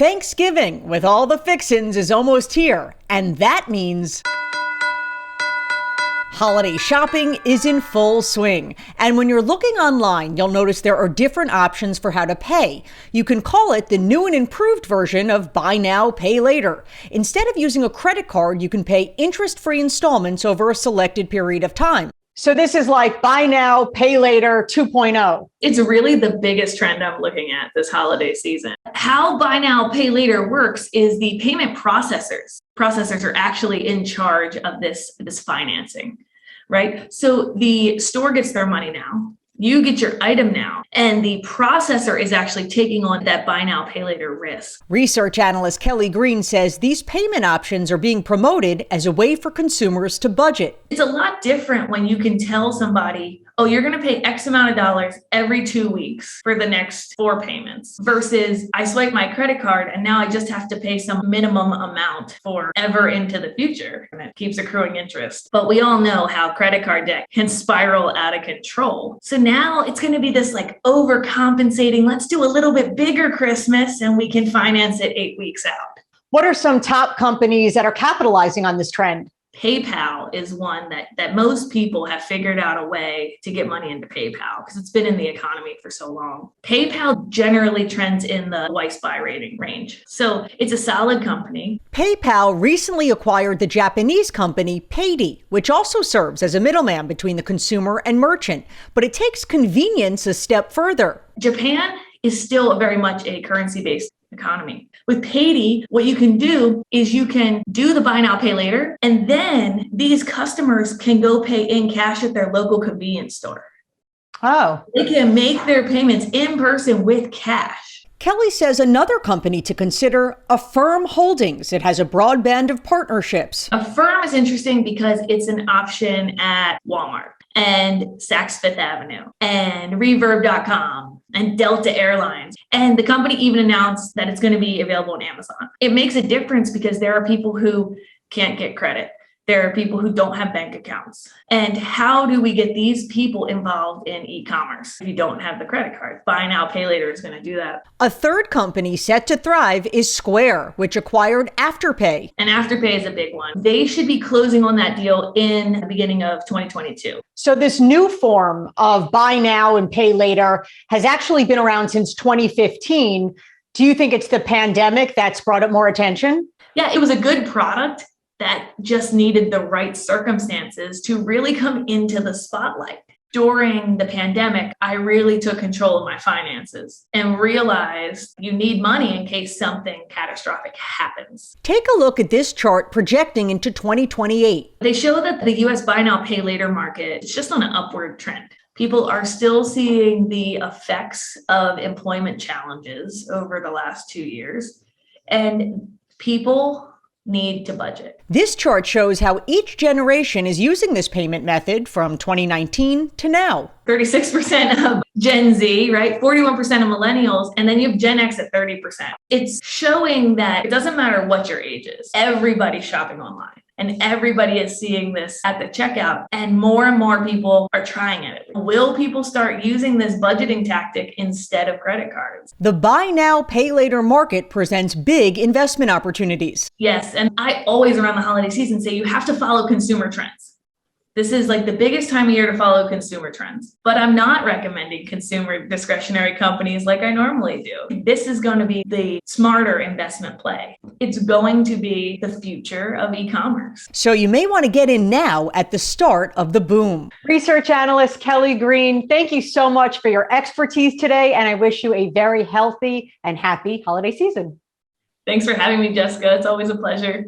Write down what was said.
Thanksgiving with all the fixins is almost here, and that means holiday shopping is in full swing. And when you're looking online, you'll notice there are different options for how to pay. You can call it the new and improved version of buy now, pay later. Instead of using a credit card, you can pay interest-free installments over a selected period of time. So this is like buy now, pay later 2.0. It's really the biggest trend I'm looking at this holiday season. How buy now, pay later works is the payment processors. Processors are actually in charge of this financing, right? So the store gets their money now. You get your item now, and the processor is actually taking on that buy now, pay later risk. Research analyst Kelly Green says these payment options are being promoted as a way for consumers to budget. It's a lot different when you can tell somebody, oh, you're going to pay X amount of dollars every 2 weeks for the next 4 payments versus I swipe my credit card and now I just have to pay some minimum amount forever into the future. And it keeps accruing interest. But we all know how credit card debt can spiral out of control. So now it's going to be this like overcompensating. Let's do a little bit bigger Christmas and we can finance it 8 weeks out. What are some top companies that are capitalizing on this trend? PayPal is one that most people have figured out a way to get money into PayPal because it's been in the economy for so long. PayPal generally trends in the twice buy rating range. So it's a solid company. PayPal recently acquired the Japanese company Paydi, which also serves as a middleman between the consumer and merchant, but it takes convenience a step further. Japan is still very much a currency-based economy. With Paydi, what you can do is you can do the buy now, pay later, and then these customers can go pay in cash at their local convenience store. Oh. They can make their payments in person with cash. Kelly says another company to consider, Affirm Holdings. It has a broad band of partnerships. Affirm is interesting because it's an option at Walmart and Saks Fifth Avenue and Reverb.com and Delta Airlines. And the company even announced that it's going to be available on Amazon. It makes a difference because there are people who can't get credit. There are people who don't have bank accounts. And how do we get these people involved in e-commerce if you don't have the credit card? Buy now, pay later is going to do that. A third company set to thrive is Square, which acquired Afterpay. And Afterpay is a big one. They should be closing on that deal in the beginning of 2022. So this new form of buy now and pay later has actually been around since 2015. Do you think it's the pandemic that's brought it more attention? Yeah, it was a good product that just needed the right circumstances to really come into the spotlight. During the pandemic, I really took control of my finances and realized you need money in case something catastrophic happens. Take a look at this chart projecting into 2028. They show that the US buy now, pay later market is just on an upward trend. People are still seeing the effects of employment challenges over the last 2 years, and people need to budget. This chart shows how each generation is using this payment method from 2019 to now. 36% of Gen Z, right? 41% of millennials, and then you have Gen X at 30%. It's showing that it doesn't matter what your age is. Everybody's shopping online. And everybody is seeing this at the checkout, and more people are trying it. Will people start using this budgeting tactic instead of credit cards? The buy now, pay later market presents big investment opportunities. Yes, and I always around the holiday season say you have to follow consumer trends. This is like the biggest time of year to follow consumer trends, but I'm not recommending consumer discretionary companies like I normally do. This is going to be the smarter investment play. It's going to be the future of e-commerce. So you may want to get in now at the start of the boom. Research analyst Kelly Green, thank you so much for your expertise today, and I wish you a very healthy and happy holiday season. Thanks for having me, Jessica. It's always a pleasure.